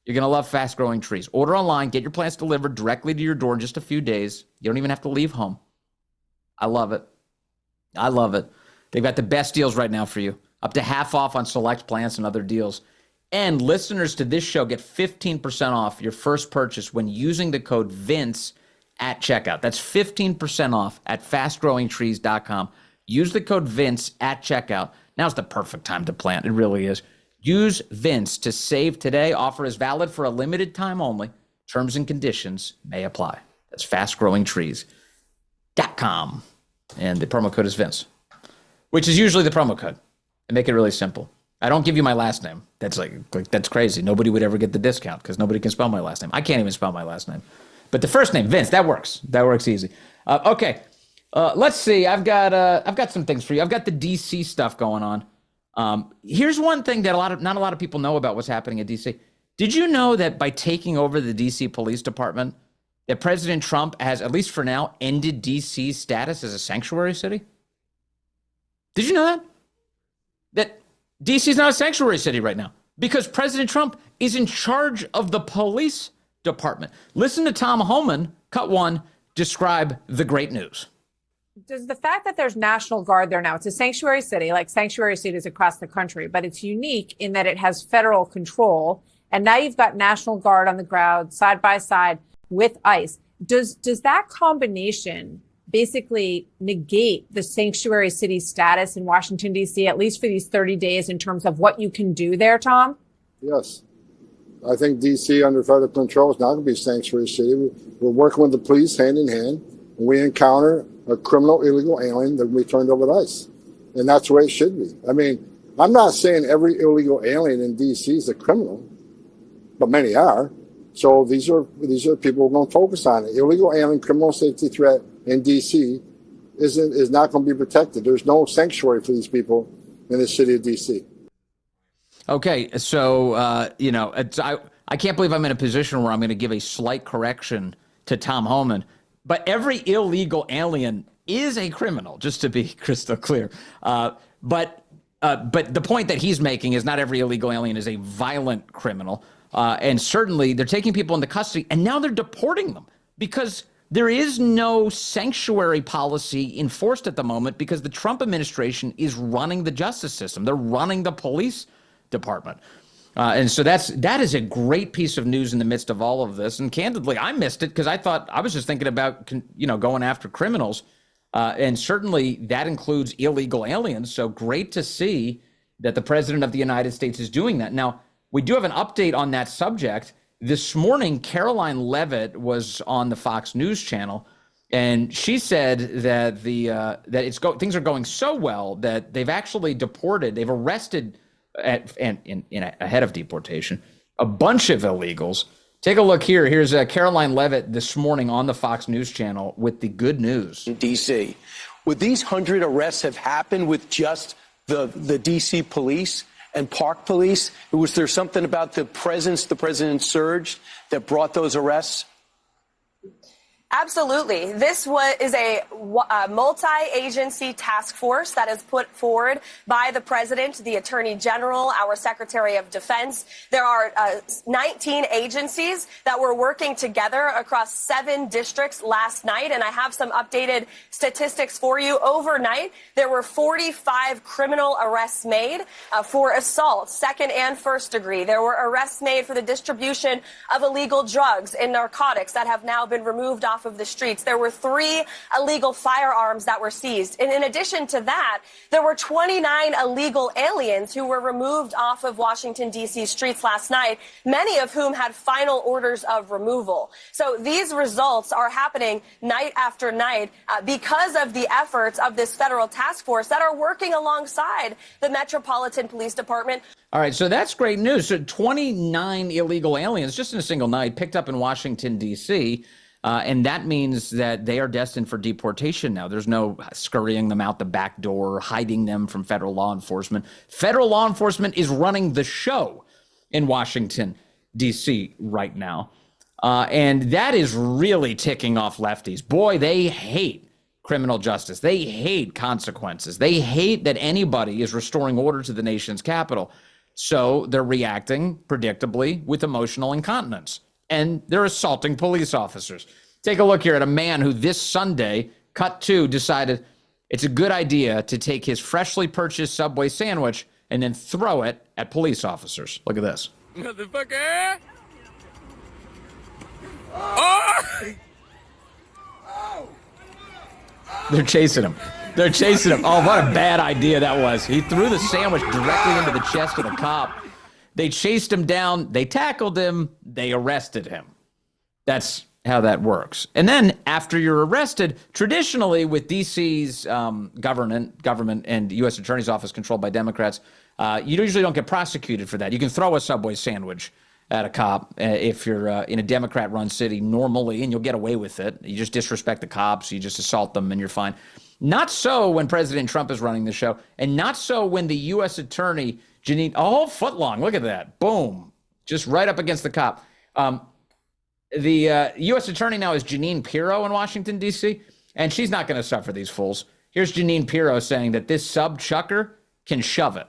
Speaker 1: You're going to love Fast Growing Trees. Order online, get your plants delivered directly to your door in just a few days. You don't even have to leave home. I love it. I love it. They've got the best deals right now for you. Up to half off on select plants and other deals. And listeners to this show get 15% off your first purchase when using the code Vince at checkout. That's 15% off at fastgrowingtrees.com. Use the code Vince at checkout. Now's the perfect time to plant. It really is. Use Vince to save today. Offer is valid for a limited time only. Terms and conditions may apply. That's fastgrowingtrees.com. And the promo code is Vince, which is usually the promo code. And make it really simple. I don't give you my last name. That's that's crazy. Nobody would ever get the discount because nobody can spell my last name. I can't even spell my last name. But the first name, Vince, that works. That works easy. Okay. Let's see. I've got some things for you. I've got the DC stuff going on. Here's one thing that not a lot of people know about what's happening at DC. Did you know that by taking over the DC Police Department, that President Trump has, at least for now, ended DC's status as a sanctuary city? Did you know that? That DC is not a sanctuary city right now because President Trump is in charge of the police department. Listen to Tom Homan, cut one, describe the great news.
Speaker 2: Does the fact that there's National Guard there now, it's a sanctuary city, like sanctuary cities across the country, but it's unique in that it has federal control. And now you've got National Guard on the ground side by side with ICE. Does that combination basically negate the sanctuary city status in Washington, D.C., at least for these 30 days in terms of what you can do there, Tom?
Speaker 3: Yes. I think D.C. under federal control is not going to be a sanctuary city. We're working with the police hand in hand. When we encounter a criminal illegal alien, then we turned over to ICE. And that's the way it should be. I mean, I'm not saying every illegal alien in D.C. is a criminal, but many are. So these are people we're going to focus on. Illegal alien criminal safety threat in D.C. is not going to be protected. There's no sanctuary for these people in the city of D.C.
Speaker 1: Okay, so, I can't believe I'm in a position where I'm going to give a slight correction to Tom Homan, but every illegal alien is a criminal, just to be crystal clear. But But the point that he's making is not every illegal alien is a violent criminal. And certainly they're taking people into custody and now they're deporting them because there is no sanctuary policy enforced at the moment because the Trump administration is running the justice system. They're running the police department. And so that is a great piece of news in the midst of all of this. And candidly, I missed it because I was just thinking about, going after criminals. And certainly that includes illegal aliens. So great to see that the president of the United States is doing that. Now, we do have an update on that subject. This morning, Caroline Leavitt was on the Fox News channel, and she said that things are going so well that they've actually they've arrested ahead of deportation a bunch of illegals. Take a look here. Here's Caroline Leavitt this morning on the Fox News channel with the good news.
Speaker 4: In D.C., would these 100 arrests have happened with just the D.C. police and Park Police? Was there something about the president surge that brought those arrests?
Speaker 5: Absolutely. This is a multi-agency task force that is put forward by the president, the attorney general, our secretary of defense. There are 19 agencies that were working together across 7 districts last night. And I have some updated statistics for you. Overnight, there were 45 criminal arrests made for assault, second and first degree. There were arrests made for the distribution of illegal drugs and narcotics that have now been removed off of the streets. There were 3 illegal firearms that were seized. And in addition to that, there were 29 illegal aliens who were removed off of Washington, D.C. streets last night, many of whom had final orders of removal. So these results are happening night after night because of the efforts of this federal task force that are working alongside the Metropolitan Police Department.
Speaker 1: All right, so that's great news. So 29 illegal aliens just in a single night picked up in Washington, D.C., and that means that they are destined for deportation now. There's no scurrying them out the back door, hiding them from federal law enforcement. Federal law enforcement is running the show in Washington, D.C. right now. And that is really ticking off lefties. Boy, they hate criminal justice. They hate consequences. They hate that anybody is restoring order to the nation's capital. So they're reacting, predictably, with emotional incontinence. And they're assaulting police officers. Take a look here at a man who this Sunday, cut to, decided it's a good idea to take his freshly purchased Subway sandwich and then throw it at police officers. Look at this.
Speaker 6: Motherfucker! Oh!
Speaker 1: They're chasing him. They're chasing him. Oh, what a bad idea that was. He threw the sandwich directly into the chest of the cop. They chased him down, they tackled him, they arrested him. That's how that works. And then after you're arrested, traditionally with DC's government and U.S. Attorney's Office controlled by Democrats, you usually don't get prosecuted for that. You can throw a Subway sandwich at a cop if you're in a Democrat-run city normally, and you'll get away with it. You just disrespect the cops, you just assault them, and you're fine. Not so when President Trump is running the show, and not so when the U.S. Attorney Janine, a whole foot long. Look at that. Boom. Just right up against the cop. The U.S. attorney now is Janine Pirro in Washington, D.C., and she's not going to suffer these fools. Here's Janine Pirro saying that this sub-chucker can shove it.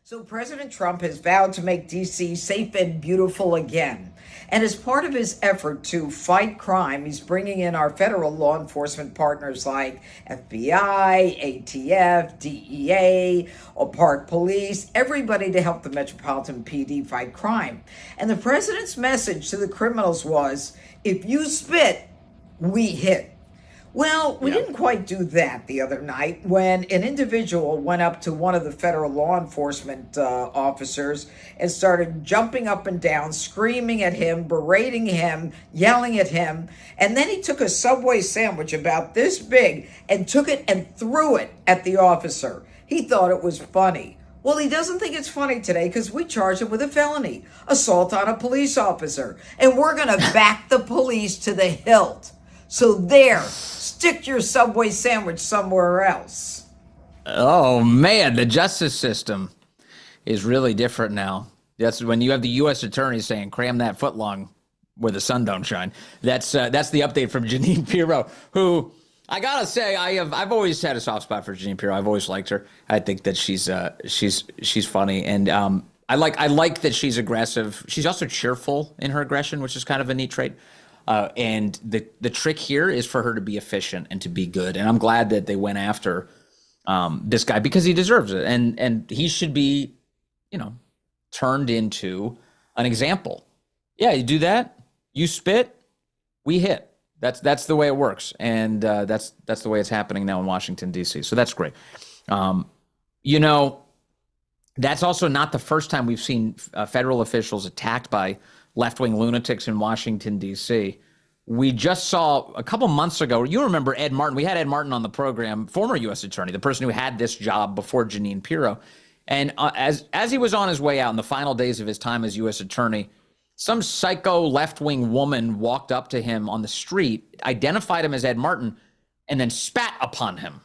Speaker 7: So President Trump has vowed to make D.C. safe and beautiful again. And as part of his effort to fight crime, he's bringing in our federal law enforcement partners like FBI, ATF, DEA, or Park Police, everybody to help the Metropolitan PD fight crime. And the president's message to the criminals was, if you spit, we hit. Well, we didn't quite do that the other night when an individual went up to one of the federal law enforcement officers and started jumping up and down, screaming at him, berating him, yelling at him. And then he took a Subway sandwich about this big and took it and threw it at the officer. He thought it was funny. Well, he doesn't think it's funny today because we charged him with a felony, assault on a police officer. And we're going to back the police to the hilt. So there, stick your Subway sandwich somewhere else.
Speaker 1: Oh, man, the justice system is really different now. That's when you have the U.S. attorney saying, cram that footlong where the sun don't shine. That's the update from Janine Pirro, who I gotta say, I've always had a soft spot for Jeanine Pirro. I've always liked her. I think that she's funny, and I like that she's aggressive. She's also cheerful in her aggression, which is kind of a neat trait. And the trick here is for her to be efficient and to be good. And I'm glad that they went after this guy because he deserves it, and he should be, turned into an example. Yeah, you do that, you spit, we hit. That's the way it works, and that's the way it's happening now in Washington, D.C. So that's great. That's also not the first time we've seen federal officials attacked by left-wing lunatics in Washington, D.C. We just saw a couple months ago, you remember Ed Martin. We had Ed Martin on the program, former U.S. attorney, the person who had this job before Jeanine Pirro. And as he was on his way out in the final days of his time as U.S. attorney, some psycho left-wing woman walked up to him on the street, identified him as Ed Martin, and then spat upon him.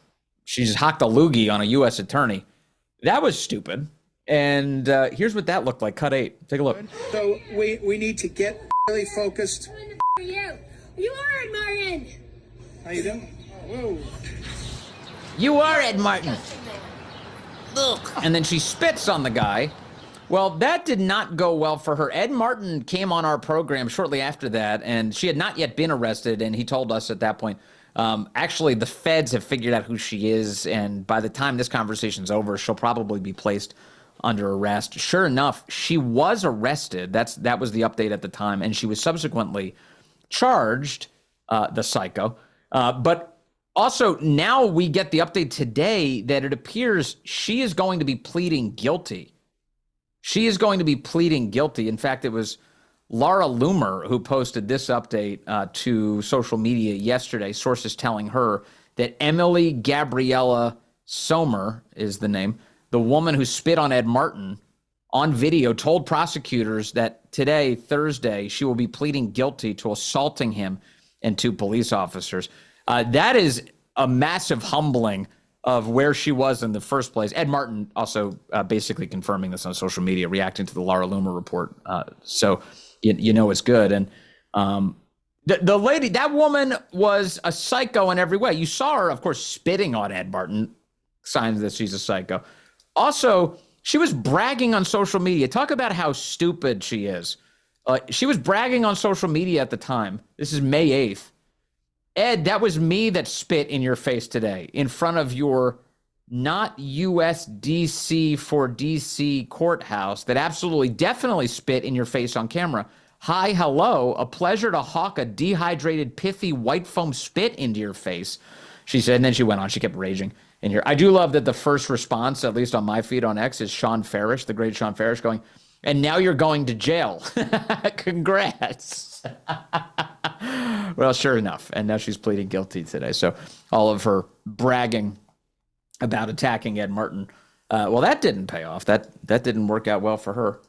Speaker 1: She just hocked a loogie on a U.S. attorney. That was stupid. And here's what that looked like. Cut 8. Take a look.
Speaker 8: So we need to get really focused.
Speaker 9: Who are you? You are Ed Martin.
Speaker 8: How you doing? Whoa.
Speaker 1: You are Ed Martin. Ugh. And then she spits on the guy. Well, that did not go well for her. Ed Martin came on our program shortly after that, and she had not yet been arrested, and he told us at that point, actually, the feds have figured out who she is, and by the time this conversation's over, she'll probably be placed under arrest. Sure enough, she was arrested. That was the update at the time, and she was subsequently charged, the psycho. But also, now we get the update today that it appears she is going to be pleading guilty. She is going to be pleading guilty. In fact, it was Laura Loomer who posted this update to social media yesterday, sources telling her that Emily Gabriella Sommer is the name, the woman who spit on Ed Martin on video, told prosecutors that today, Thursday, she will be pleading guilty to assaulting him and 2 police officers. That is a massive humbling of where she was in the first place. Ed Martin also basically confirming this on social media, reacting to the Laura Loomer report. So it's good. And the lady, that woman was a psycho in every way. You saw her, of course, spitting on Ed Martin, signs that she's a psycho. Also, she was bragging on social media. Talk about how stupid she is. She was bragging on social media at the time. This is May 8th. Ed, that was me that spit in your face today in front of your not USDC for DC courthouse that absolutely definitely spit in your face on camera. Hi, hello, a pleasure to hawk a dehydrated, pithy white foam spit into your face, she said. And then she went on. She kept raging in here. I do love that the first response, at least on my feed on X, is Sean Farish, the great Sean Farish, going, and now you're going to jail. Congrats. Well, sure enough. And now she's pleading guilty today. So all of her bragging about attacking Ed Martin, well, that didn't pay off. That didn't work out well for her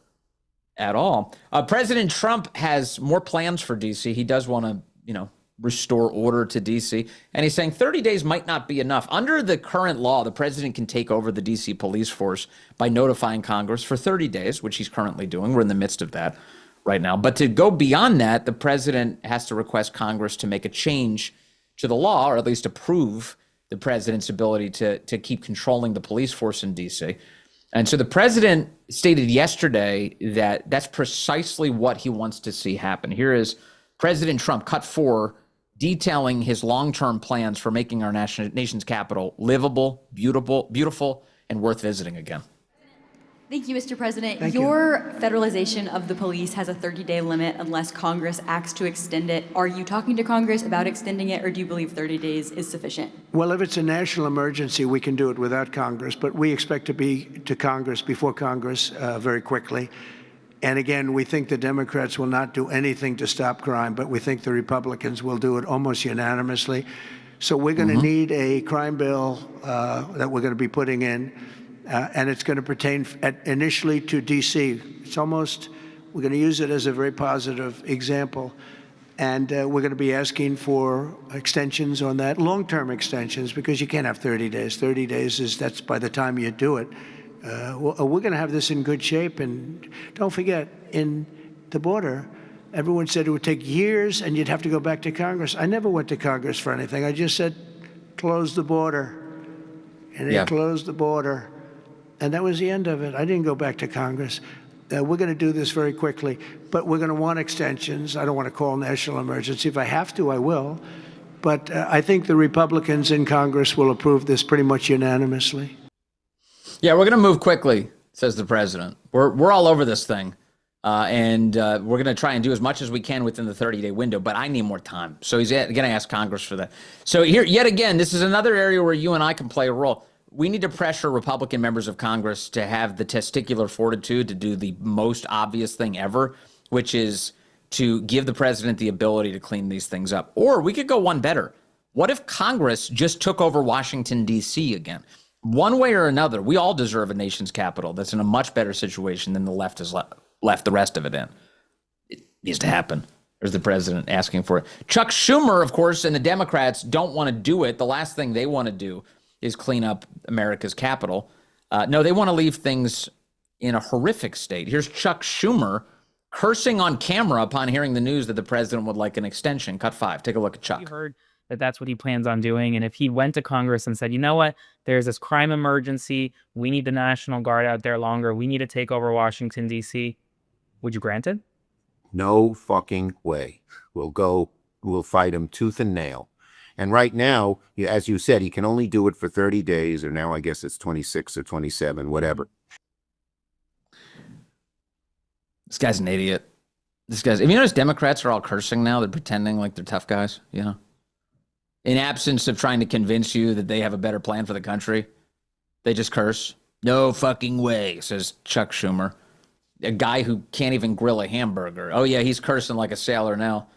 Speaker 1: at all. President Trump has more plans for D.C. He does want to, restore order to D.C. And he's saying 30 days might not be enough. Under the current law, the president can take over the D.C. police force by notifying Congress for 30 days, which he's currently doing. We're in the midst of that right now. But to go beyond that, the president has to request Congress to make a change to the law, or at least approve the president's ability to keep controlling the police force in D.C. And so the president stated yesterday that that's precisely what he wants to see happen. Here is President Trump, cut 4, detailing his long-term plans for making our nation's capital livable, beautiful, and worth visiting again.
Speaker 10: Thank you, Mr. President.
Speaker 8: Thank
Speaker 10: Your federalization of the police has a 30-day limit unless Congress acts to extend it. Are you talking to Congress about extending it, or do you believe 30 days is sufficient?
Speaker 8: Well, if it's a national emergency, we can do it without Congress, but we expect to be to Congress before Congress very quickly. And again, we think the Democrats will not do anything to stop crime, but we think the Republicans will do it almost unanimously. So we're going to need a crime bill that we're going to be putting in. And it's going to pertain initially to D.C. We're going to use it as a very positive example. And we're going to be asking for extensions on that, long-term extensions, because you can't have 30 days. 30 days that's by the time you do it. We're going to have this in good shape. And don't forget, in the border, everyone said it would take years and you'd have to go back to Congress. I never went to Congress for anything. I just said, closed the border. And they closed the border. And that was the end of it. I didn't go back to Congress. We're going to do this very quickly, but we're going to want extensions. I don't want to call national emergency. If I have to, I will. But I think the Republicans in Congress will approve this pretty much unanimously.
Speaker 1: Yeah, we're going to move quickly, says the president. We're all over this thing. And we're going to try and do as much as we can within the 30-day window, but I need more time. So he's going to ask Congress for that. So here, yet again, this is another area where you and I can play a role. We need to pressure Republican members of Congress to have the testicular fortitude to do the most obvious thing ever, which is to give the president the ability to clean these things up. Or we could go one better. What if Congress just took over Washington, D.C. again? One way or another, we all deserve a nation's capital that's in a much better situation than the left has left the rest of it in. It needs to happen. There's the president asking for it. Chuck Schumer, of course, and the Democrats don't want to do it. The last thing they want to do is clean up America's capital. No, they want to leave things in a horrific state. Here's Chuck Schumer cursing on camera upon hearing the news that the president would like an extension. Cut 5. Take a look at Chuck.
Speaker 11: You heard that that's what he plans on doing. And if he went to Congress and said, you know what, there's this crime emergency. We need the National Guard out there longer. We need to take over Washington, D.C. Would you grant it?
Speaker 12: No fucking way. We'll fight him tooth and nail. And right now, as you said, he can only do it for 30 days, or now I guess it's 26 or 27, whatever.
Speaker 1: This guy's an idiot. Have you noticed Democrats are all cursing now? They're pretending like they're tough guys, you know? In absence of trying to convince you that they have a better plan for the country, they just curse. No fucking way, says Chuck Schumer. A guy who can't even grill a hamburger. Oh, yeah, he's cursing like a sailor now.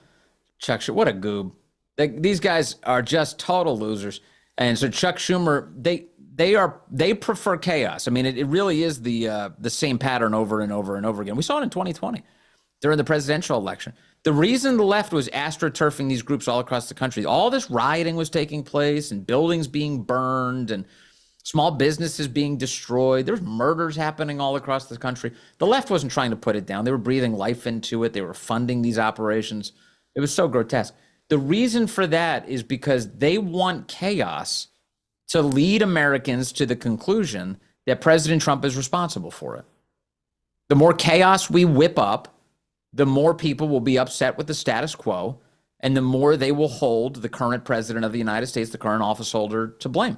Speaker 1: Chuck Schumer, what a goob. These guys are just total losers. And so Chuck Schumer, they prefer chaos. I mean, it really is the same pattern over and over and over again. We saw it in 2020 during the presidential election. The reason the left was astroturfing these groups all across the country, all this rioting was taking place and buildings being burned and small businesses being destroyed. There's murders happening all across the country. The left wasn't trying to put it down. They were breathing life into it. They were funding these operations. It was so grotesque. The reason for that is because they want chaos to lead Americans to the conclusion that President Trump is responsible for it. The more chaos we whip up, the more people will be upset with the status quo, and the more they will hold the current president of the United States, the current office holder, to blame.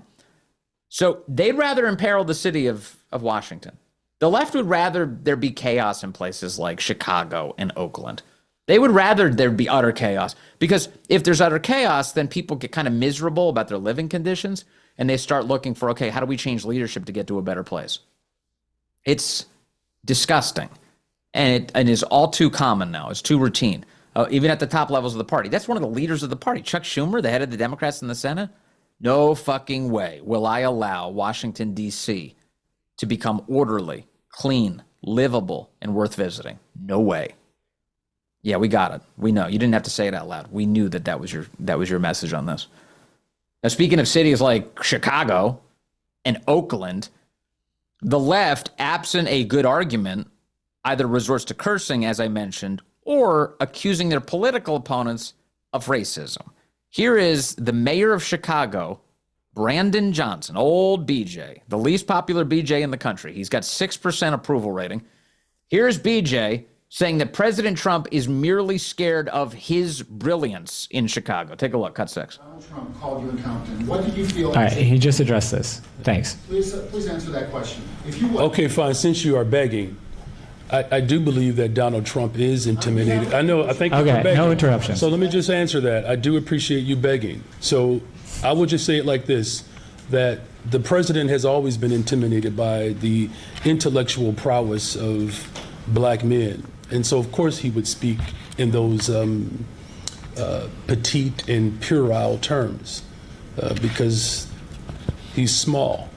Speaker 1: So they'd rather imperil the city of Washington. The left would rather there be chaos in places like Chicago and Oakland. They would rather there be utter chaos, because if there's utter chaos, then people get kind of miserable about their living conditions, and they start looking for, okay, how do we change leadership to get to a better place? It's disgusting, and it is all too common now. It's too routine, even at the top levels of the party. That's one of the leaders of the party, Chuck Schumer, the head of the Democrats in the Senate. No fucking way will I allow Washington, D.C. to become orderly, clean, livable, and worth visiting. No way. Yeah, we got it. We know. You didn't have to say it out loud. We knew that was your message on this. Now, speaking of cities like Chicago and Oakland, the left, absent a good argument, either resorts to cursing, as I mentioned, or accusing their political opponents of racism. Here is the mayor of Chicago, Brandon Johnson, old BJ, the least popular BJ in the country. He's got 6% approval rating. Here's BJ saying that President Trump is merely scared of his brilliance in Chicago. Take a look, cut 6.
Speaker 13: Donald Trump called you incompetent. What did you feel?
Speaker 14: All right, he just addressed this. Thanks.
Speaker 13: Please answer that question. If you
Speaker 15: Okay, fine. Since you are begging, I do believe that Donald Trump is intimidated. I know. I think you're begging.
Speaker 14: No interruption.
Speaker 15: So let me just answer that. I do appreciate you begging. So I would just say it like this, that the president has always been intimidated by the intellectual prowess of black men. And so, of course, he would speak in those petite and puerile terms because he's small.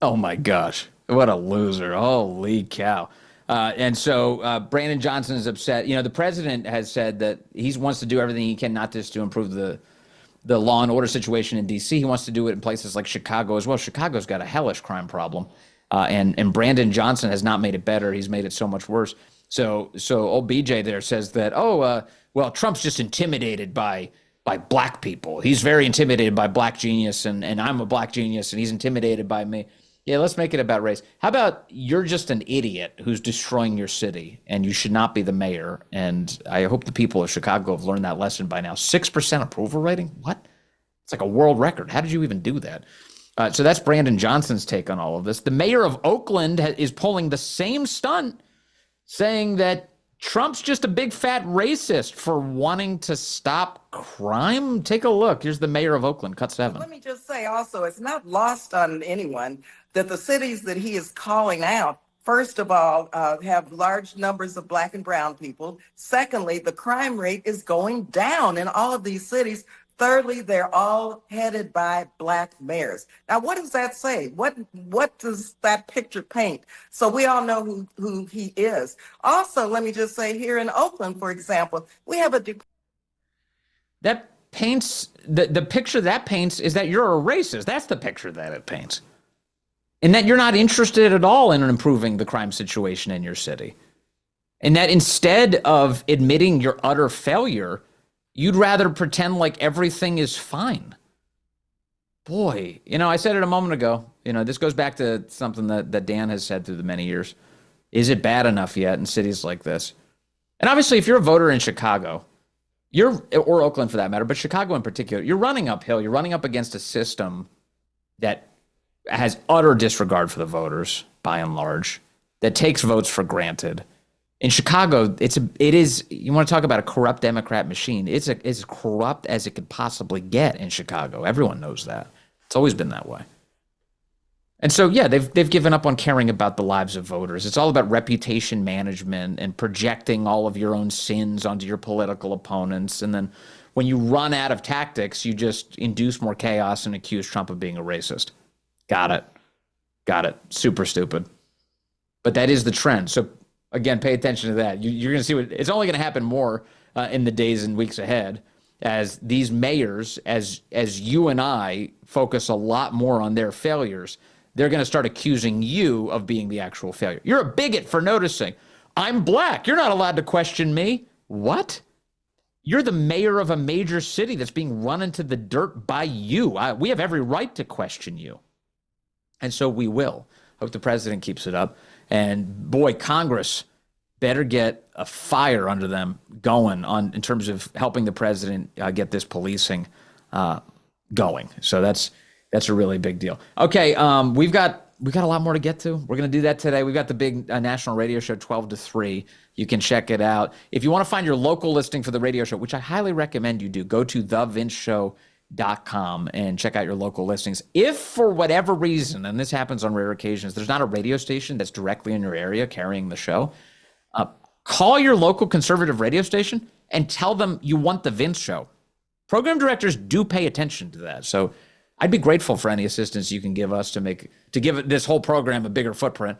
Speaker 1: Oh, my gosh. What a loser. Holy cow. And so Brandon Johnson is upset. You know, the president has said that he wants to do everything he can, not just to improve the law and order situation in D.C. He wants to do it in places like Chicago as well. Chicago's got a hellish crime problem. And Brandon Johnson has not made it better. He's made it so much worse. So old BJ there says that, well, Trump's just intimidated by by black people. He's very intimidated by black genius, and I'm a black genius, and he's intimidated by me. Yeah, let's make it about race. How about you're just an idiot who's destroying your city, and you should not be the mayor? And I hope the people of Chicago have learned that lesson by now. 6% approval rating? What? It's like a world record. How did you even do that? So that's Brandon Johnson's take on all of this. The mayor of Oakland is pulling the same stunt, saying that Trump's just a big fat racist for wanting to stop crime. Take a look. Here's the mayor of Oakland, cut 7.
Speaker 16: Let me just say also, it's not lost on anyone that the cities that he is calling out, first of all, have large numbers of black and brown people. Secondly, the crime rate is going down in all of these cities. Thirdly, they're all headed by black mayors. Now, what does that say? What does that picture paint? So we all know who he is. Also, let me just say here in Oakland, for example, we have a...
Speaker 1: That paints, the picture that paints is that you're a racist. That's the picture that it paints. And that you're not interested at all in improving the crime situation in your city. And that instead of admitting your utter failure, you'd rather pretend like everything is fine. Boy, I said it a moment ago. This goes back to something that Dan has said through the many years. Is it bad enough yet in cities like this? And obviously, if you're a voter in Chicago, or Oakland for that matter, but Chicago in particular, you're running uphill. You're running up against a system that has utter disregard for the voters, by and large, that takes votes for granted. In Chicago, it is. You want to talk about a corrupt Democrat machine? It's as corrupt as it could possibly get in Chicago. Everyone knows that. It's always been that way. And so, yeah, they've given up on caring about the lives of voters. It's all about reputation management and projecting all of your own sins onto your political opponents. And then when you run out of tactics, you just induce more chaos and accuse Trump of being a racist. Got it. Super stupid. But that is the trend. So, again, pay attention to that. You're going to see it's only going to happen more in the days and weeks ahead as these mayors, as you and I focus a lot more on their failures. They're going to start accusing you of being the actual failure. You're a bigot for noticing. I'm black. You're not allowed to question me. What? You're the mayor of a major city that's being run into the dirt by you. We have every right to question you. And so we will. Hope the president keeps it up. And boy, Congress better get a fire under them going in terms of helping the president get this policing going. So that's a really big deal. Okay, we've got a lot more to get to. We're going to do that today. We've got the big national radio show 12 to 3. You can check it out. If you want to find your local listing for the radio show, which I highly recommend you do, go to thevinceshow.com and check out your local listings. If for whatever reason, and this happens on rare occasions, there's not a radio station that's directly in your area carrying the show, call your local conservative radio station and tell them you want the Vince Show. Program directors do pay attention to that. So I'd be grateful for any assistance you can give us to give this whole program a bigger footprint.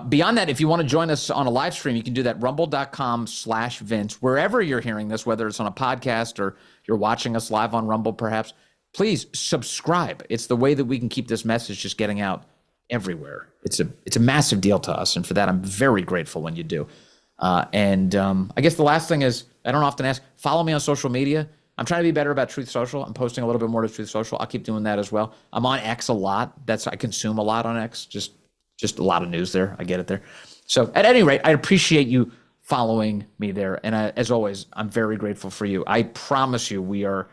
Speaker 1: Beyond that, if you want to join us on a live stream, you can do that, rumble.com/Vince. Wherever you're hearing this, whether it's on a podcast or you're watching us live on Rumble perhaps, please subscribe. It's the way that we can keep this message just getting out everywhere. It's a massive deal to us, and for that, I'm very grateful when you do. I guess the last thing is, I don't often ask, follow me on social media. I'm trying to be better about Truth Social. I'm posting a little bit more to Truth Social. I'll keep doing that as well. I'm on X a lot. I consume a lot on X. Just a lot of news there. I get it there. So at any rate, I appreciate you following me there. And as always, I'm very grateful for you. I promise you, we are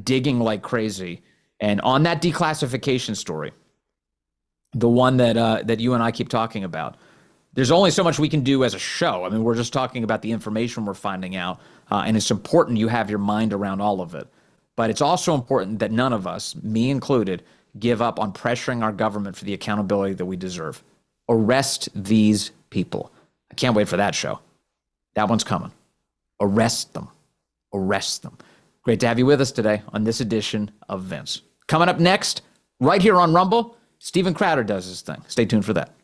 Speaker 1: digging like crazy. And on that declassification story, the one that you and I keep talking about, there's only so much we can do as a show. I mean, we're just talking about the information we're finding out. And it's important you have your mind around all of it. But it's also important that none of us, me included, give up on pressuring our government for the accountability that we deserve. Arrest these people. I can't wait for that show. That one's coming. Arrest them. Arrest them. Great to have you with us today on this edition of Vince. Coming up next, right here on Rumble, Steven Crowder does his thing. Stay tuned for that.